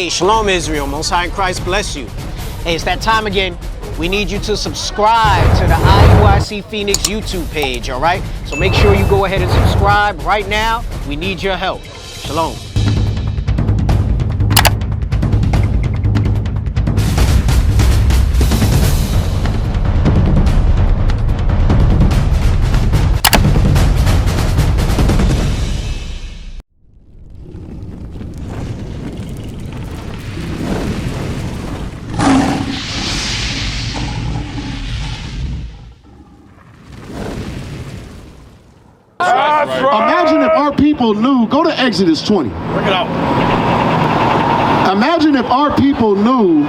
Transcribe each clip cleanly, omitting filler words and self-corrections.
Hey, Shalom Israel, Most High in Christ bless you. Hey, it's that time again. We need you to subscribe to the IUIC Phoenix YouTube page, all right? So make sure you go ahead and subscribe right now. We need your help. Shalom. Imagine if our people knew, go to Exodus 20. Bring it out. Imagine if our people knew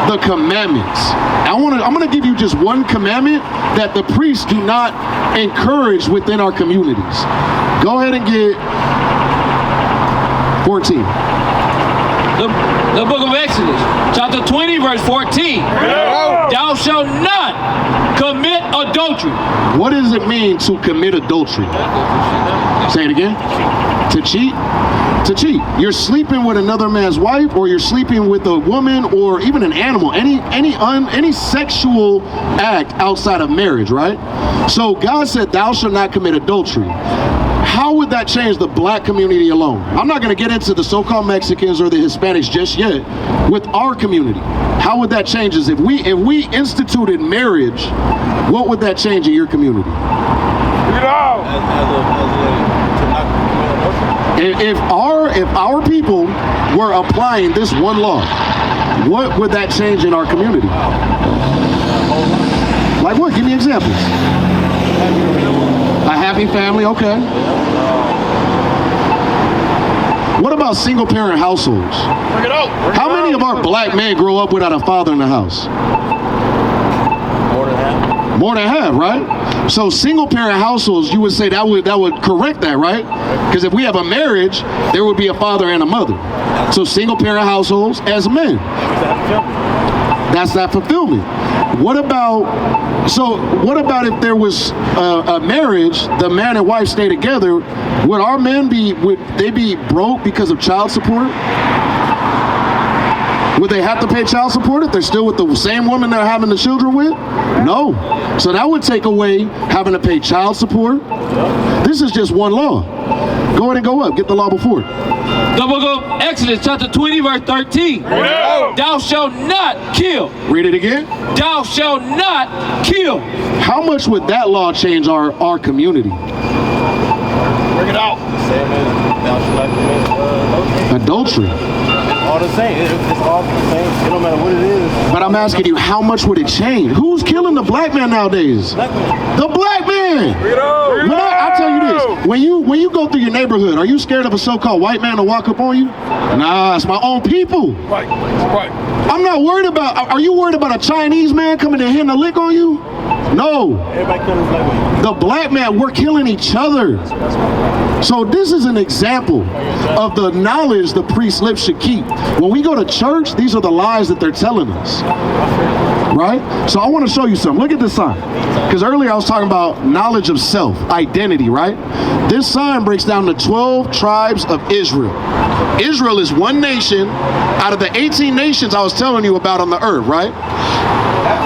the commandments. I'm gonna give you just one commandment that the priests do not encourage within our communities. Go ahead and get 14. The book of Exodus, chapter 20, verse 14. Yeah. Thou shalt not commit adultery. What does it mean to commit adultery? Say it again. To cheat? To cheat. You're sleeping with another man's wife, or you're sleeping with a woman, or even an animal. Any sexual act outside of marriage, right? So God said, thou shalt not commit adultery. How would that change the black community alone? I'm not going to get into the so-called Mexicans or the Hispanics just yet. With our community, how would that change us? If we instituted marriage, what would that change in your community? Bring it out. If our people were applying this one law, what would that change in our community? Like what? Give me examples. A happy family, okay. What about single parent households? Bring it out. How many of our black men grow up without a father in the house? More than half. More than half, right? So single parent households, you would say that would correct that, right? Because if we have a marriage, there would be a father and a mother. So single parent households as men. That's that fulfillment. What about if there was a marriage, the man and wife stay together, would our men be broke because of child support? Would they have to pay child support if they're still with the same woman they're having the children with? No. So that would take away having to pay child support. This is just one law. Go ahead and go up. Get the law before it. The book of Exodus, chapter 20, verse 13. Yeah. Thou shalt not kill. Read it again. Thou shalt not kill. How much would that law change our community? Bring it out. Same as thou shalt not commit Adultery. all the same. It's all the same. It don't matter what it is. But I'm asking you, how much would it change? Who's killing the black man nowadays? Black man. The black man. Bring it out. When I tell you this, when you go through your neighborhood, are you scared of a so-called white man to walk up on you? Nah, it's my own people. Right. Right. I'm not worried about, are you worried about a Chinese man coming and hitting a lick on you? No. Everybody killing the black man. The black man, we're killing each other. So this is an example of the knowledge the priest's lips should keep. When we go to church, these are the lies that they're telling us. Right? So I want to show you something. Look at this sign. Because earlier I was talking about knowledge of self, identity, right? This sign breaks down the 12 tribes of Israel. Israel is one nation out of the 18 nations I was telling you about on the earth, right?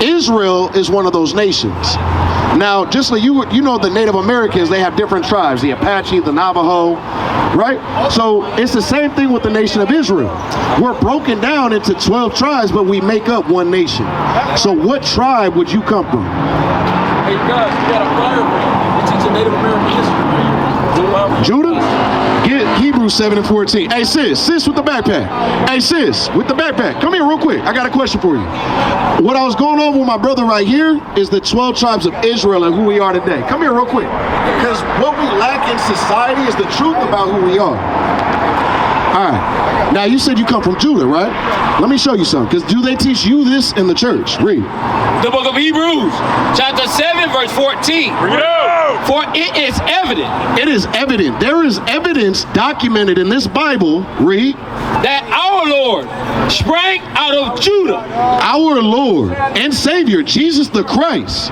Israel is one of those nations. Now, just like you know, the Native Americans, they have different tribes, the Apache, the Navajo, right? So it's the same thing with the nation of Israel. We're broken down into 12 tribes, but we make up one nation. So what tribe would you come from? Hey, guys, you got a flyer for you. It's a Native American history. Judah? Get Hebrews 7 and 14. Hey, sis with the backpack. Hey, sis with the backpack. Come here real quick. I got a question for you. What I was going over with my brother right here is the 12 tribes of Israel and who we are today. Come here real quick. Because what we lack in society is the truth about who we are. All right. Now, you said you come from Judah, right? Let me show you something. Because do they teach you this in the church? Read. The book of Hebrews, chapter 7, verse 14. Bring it out. For it is evident. It is evident. There is evidence documented in this Bible, read, that our Lord sprang out of Judah. Our Lord and Savior, Jesus the Christ,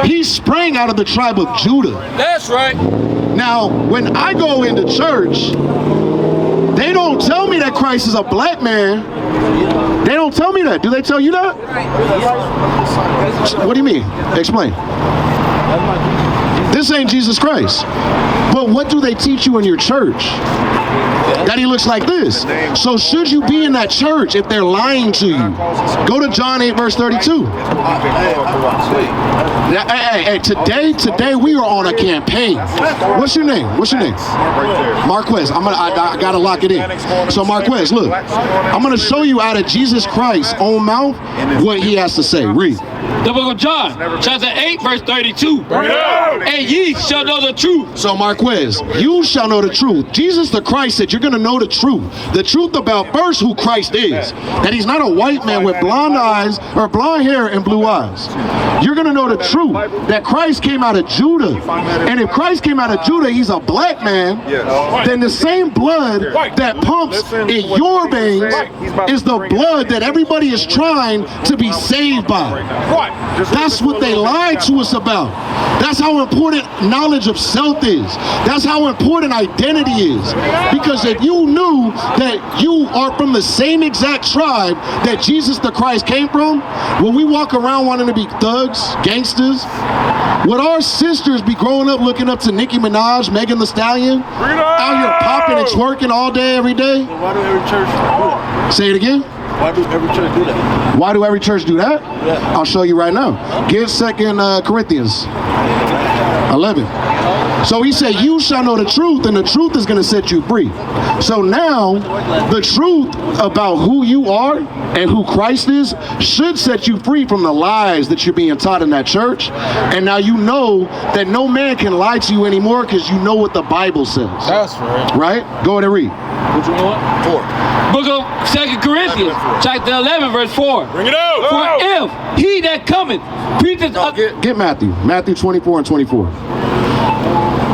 he sprang out of the tribe of Judah. That's right. Now, when I go into church, They don't tell me that Christ is a black man. They don't tell me that. Do they tell you that? What do you mean? Explain. This ain't Jesus Christ. But what do they teach you in your church? That he looks like this. So should you be in that church if they're lying to you? Go to John 8 verse 32. Hey, today we are on a campaign. What's your name? What's your name? Marquez. I gotta lock it in. So Marquez, look, I'm gonna show you out of Jesus Christ's own mouth what he has to say. Read. The book of John, chapter 8, verse 32. And ye shall know the truth. So Marquez, you shall know the truth. Jesus the Christ said you're going to know the truth. The truth about first who Christ is. That he's not a white man with blonde eyes or blonde hair and blue eyes. You're going to know the truth. That Christ came out of Judah. And if Christ came out of Judah, he's a black man. Then the same blood that pumps in your veins is the blood that everybody is trying to be saved by. That's what they lied to us about. That's how important knowledge of self is. That's how important identity is. Because if you knew that you are from the same exact tribe that Jesus the Christ came from, when we walk around wanting to be thugs, gangsters, would our sisters be growing up looking up to Nicki Minaj, Megan Thee Stallion, out here popping and twerking all day, every day? Why do every church do that? Say it again. Why do every church do that? Why do every church do that? Yeah. I'll show you right now. Get 2 Corinthians 11. So he said, you shall know the truth, and the truth is going to set you free. So now, the truth about who you are and who Christ is should set you free from the lies that you're being taught in that church. And now you know that no man can lie to you anymore because you know what the Bible says. That's right. Right? Go ahead and read. What you want? 4. Book of 2 Corinthians, chapter 11, verse 4. Bring it out. For if he that cometh preacheth Get Matthew 24 and 24.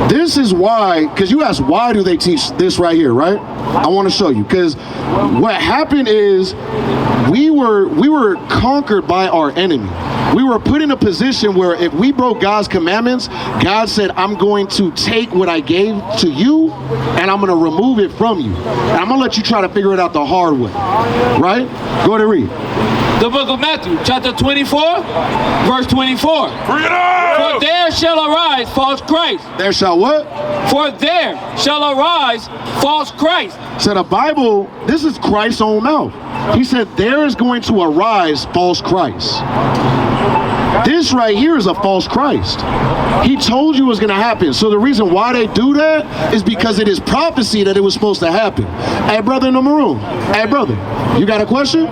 This is why, because you asked why do they teach this right here, right? I want to show you, because what happened is we were conquered by our enemy. We were put in a position where if we broke God's commandments, God said, I'm going to take what I gave to you and I'm going to remove it from you. And I'm going to let you try to figure it out the hard way, right? Go ahead and read. the book of Matthew, chapter 24, verse 24. Bring it out! For there shall arise false Christ. There shall what? For there shall arise false Christ. So the Bible, this is Christ's own mouth. He said there is going to arise false Christ. This right here is a false Christ. He told you it was going to happen. So the reason why they do that is because it is prophecy that it was supposed to happen. Hey, brother in the maroon. Hey, brother, you got a question?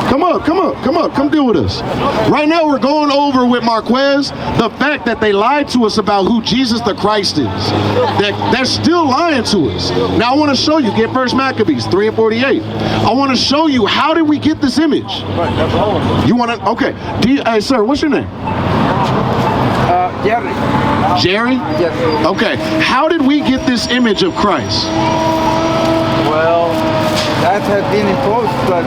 Come up. Come deal with us. Right now we're going over with Marquez the fact that they lied to us about who Jesus the Christ is. They're still lying to us. Now I want to show you. Get 1 Maccabees 3 and 48. I want to show you how did we get this image. You want to? Okay. Hey, sir, what's your name? Jerry. Jerry? Yes. Okay. How did we get this image of Christ? Well, that has been imposed like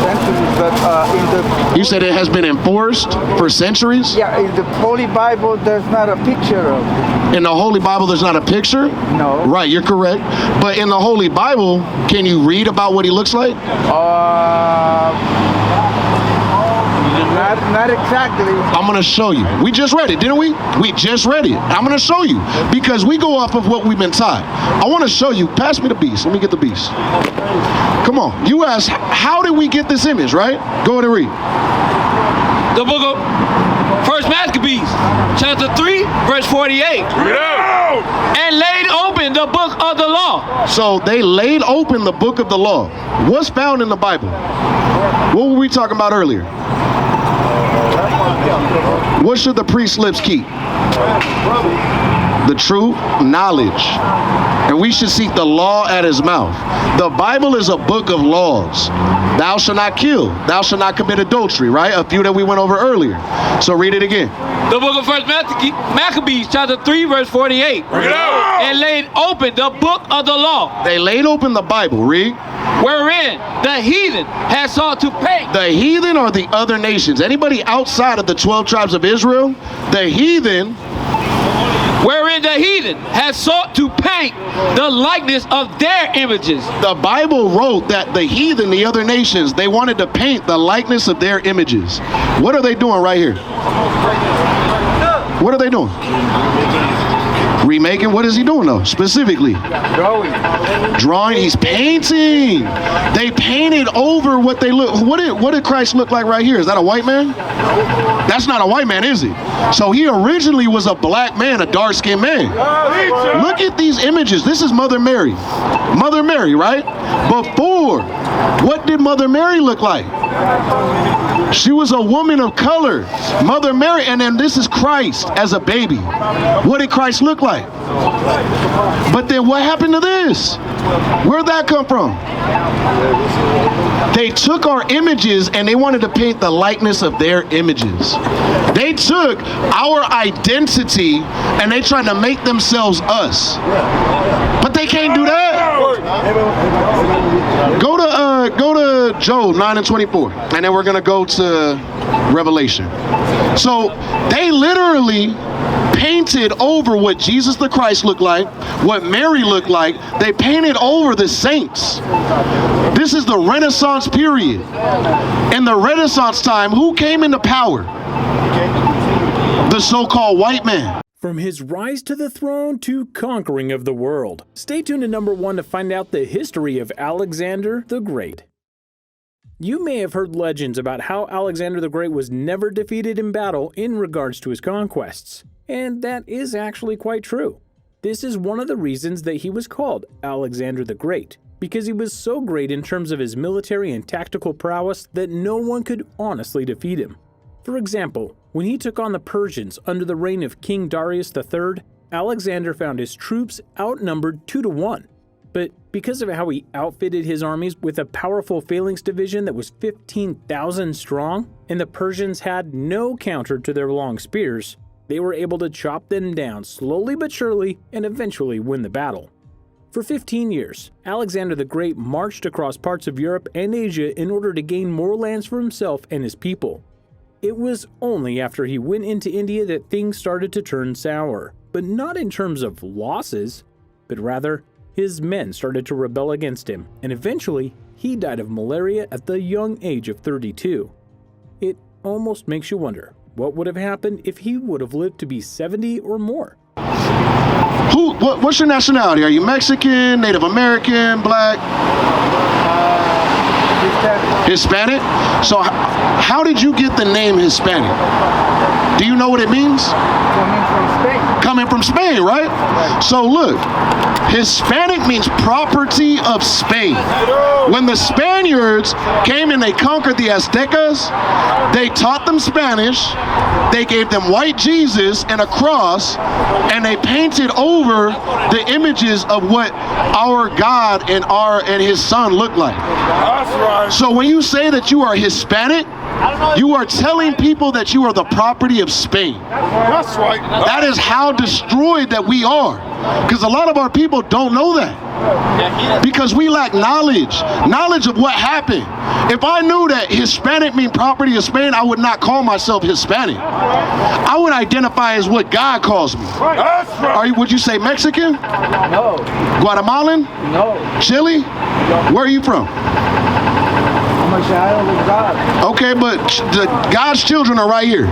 centuries, but in the... You said it has been enforced for centuries? Yeah, in the Holy Bible, there's not a picture of it. In the Holy Bible, there's not a picture? No. Right, you're correct. But in the Holy Bible, can you read about what he looks like? Not exactly. I'm going to show you. We just read it, didn't we? We just read it. I'm going to show you because we go off of what we've been taught. I want to show you. Pass me the beast. Let me get the beast. Come on. You asked, how did we get this image, right? Go ahead and read. The book of 1 Maccabees, chapter 3, verse 48. And laid open the book of the law. So they laid open the book of the law. What's found in the Bible? What were we talking about earlier? What should the priest's lips keep? The true knowledge. And we should seek the law at his mouth. The Bible is a book of laws. Thou shalt not kill. Thou shalt not commit adultery, right? A few that we went over earlier. So read it again. The book of 1 Maccabees, chapter 3, verse 48. And laid open the book of the law. They laid open the Bible. Read. Wherein the heathen had sought to pay. The heathen are the other nations. Anybody outside of the 12 tribes of Israel, the heathen. Wherein And the heathen has sought to paint the likeness of their images. The Bible wrote that the heathen, the other nations, they wanted to paint the likeness of their images. What are they doing right here? What are they doing? Remaking? What is he doing though, specifically? Drawing. He's painting. They painted over what they look. What did Christ look like right here? Is that a white man? That's not a white man, is it? So he originally was a black man, a dark-skinned man. Look at these images. This is Mother Mary. Mother Mary, right? Before, what did Mother Mary look like? She was a woman of color. Mother Mary, and then this is Christ as a baby. What did Christ look like? But then what happened to this? Where'd that come from? They took our images and they wanted to paint the likeness of their images. They took our identity and they tried to make themselves us. But they can't do that. Go to Job 9:24, and then we're gonna go to Revelation. So they literally painted over what Jesus the Christ looked like, what Mary looked like. They painted over the saints. This is the Renaissance period. In the Renaissance time, who came into power? The so-called white man. From his rise to the throne to conquering of the world. Stay tuned to number 1 to find out the history of Alexander the Great. You may have heard legends about how Alexander the Great was never defeated in battle in regards to his conquests. And that is actually quite true. This is one of the reasons that he was called Alexander the Great, because he was so great in terms of his military and tactical prowess that no one could honestly defeat him. For example, when he took on the Persians under the reign of King Darius III, Alexander found his troops outnumbered 2-1. But because of how he outfitted his armies with a powerful phalanx division that was 15,000 strong, and the Persians had no counter to their long spears, they were able to chop them down slowly but surely and eventually win the battle. For 15 years, Alexander the Great marched across parts of Europe and Asia in order to gain more lands for himself and his people. It was only after he went into India that things started to turn sour, but not in terms of losses, but rather his men started to rebel against him, and eventually he died of malaria at the young age of 32. It almost makes you wonder, what would have happened if he would have lived to be 70 or more? What's your nationality? Are you Mexican, Native American, black? Hispanic? So how did you get the name Hispanic? Do you know what it means? Coming from Spain. Coming from Spain, right? So look, Hispanic means property of Spain. When the Spaniards came and they conquered the Aztecas, they taught them Spanish, they gave them white Jesus and a cross, and they painted over the images of what our God and his son looked like. That's right. So when you say that you are Hispanic, you are telling people that you are the property of Spain. That's right. That is how destroyed that we are. Because a lot of our people don't know that. Because we lack knowledge of what happened. If I knew that Hispanic mean property of Spain, I would not call myself Hispanic. I would identify as what God calls me. That's right. Would you say Mexican? No. Guatemalan? No. Chile? Where are you from? I'm a child of God. Okay, but God's children are right here.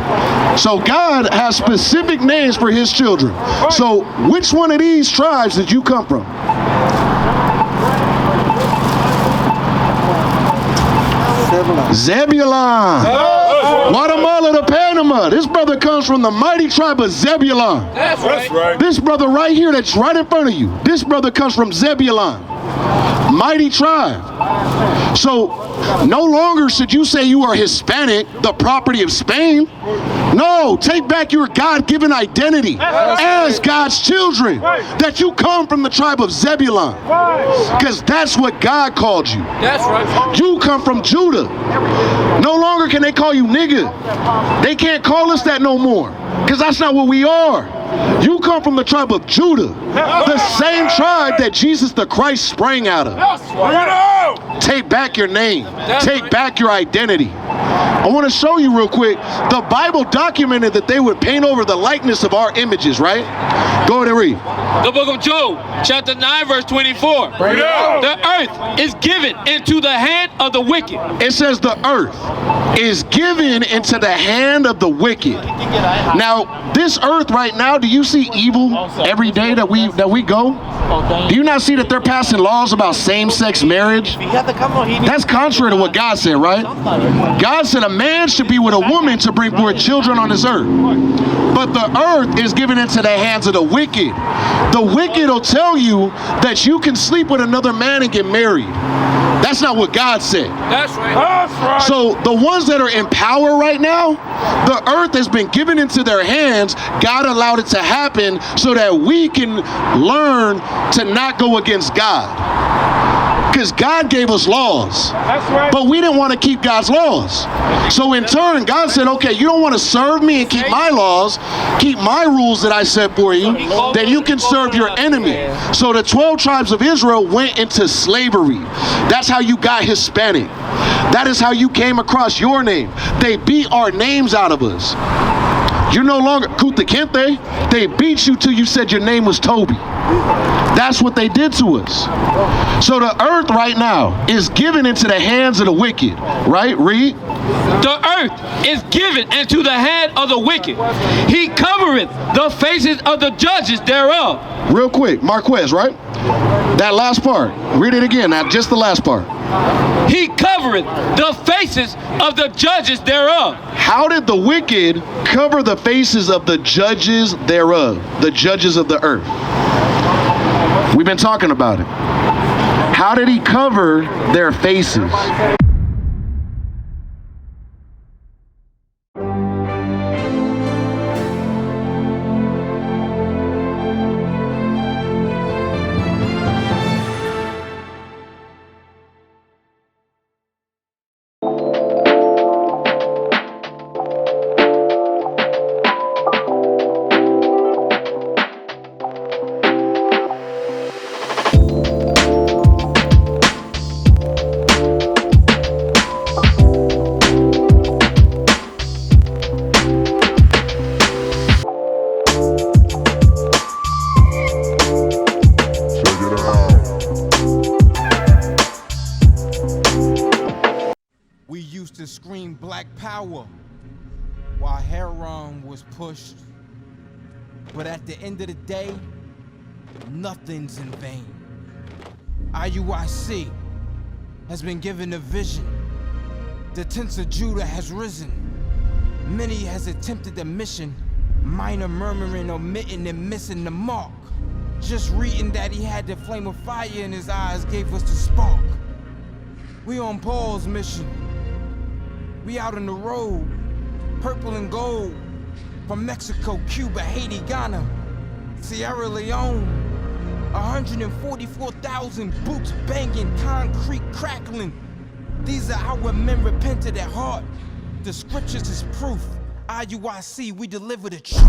So God has specific names for his children. So which one of these tribes did you come from? Zebulon. Guatemala to Panama. This brother comes from the mighty tribe of Zebulon. That's right. This brother right here that's right in front of you, this brother comes from Zebulon. Mighty tribe. So no longer should you say you are Hispanic, the property of Spain. No, take back your God-given identity as God's children, that you come from the tribe of Zebulon, because that's what God called you. That's right. You come from Judah. No longer can they call you nigga. They can't call us that no more, because that's not what we are. You come from the tribe of Judah, the same tribe that Jesus the Christ sprang out of. Take back your name. Take back your identity. I want to show you real quick. The Bible documented that they would paint over the likeness of our images, right? Go ahead and read. The book of Job, chapter 9, verse 24. The earth is given into the hand of the wicked. It says the earth is given into the hand of the wicked. Now, this earth right now, do you see evil every day that we go? Do you not see that they're passing laws about same-sex marriage? That's contrary to what God said, right? God said a man should be with a woman to bring forth children on this earth. But the earth is given into the hands of the wicked. The wicked will tell you that you can sleep with another man and get married. That's not what God said. That's right. That's right. So the ones that are in power right now, the earth has been given into their hands. God allowed it to happen so that we can learn to not go against God. Because God gave us laws. That's right. But we didn't want to keep God's laws. So in turn, God said, okay, you don't want to serve me and keep my laws, keep my rules that I set for you, then you can serve your enemy. So the 12 tribes of Israel went into slavery. That's how you got Hispanic. That is how you came across your name. They beat our names out of us. You're no longer Kuta Kente. They beat you till you said your name was Toby. That's what they did to us. So the earth right now is given into the hands of the wicked, right? Read. The earth is given into the hand of the wicked. He covereth the faces of the judges thereof. Real quick, Marquez, right? That last part. Read it again, now just the last part. He covereth the faces of the judges thereof. How did the wicked cover the faces of the judges thereof? The judges of the earth. We've been talking about it. How did he cover their faces? Scream black power while heroin was pushed, but at the end of the day, nothing's in vain. IUIC has been given a vision. The tents of Judah has risen. Many has attempted the mission, minor murmuring, omitting and missing the mark. Just reading that he had the flame of fire in his eyes gave us the spark. We on Paul's mission. We out on the road, purple and gold, from Mexico, Cuba, Haiti, Ghana, Sierra Leone. 144,000 boots banging, concrete crackling. These are our men repented at heart. The scriptures is proof. IUIC, we deliver the truth.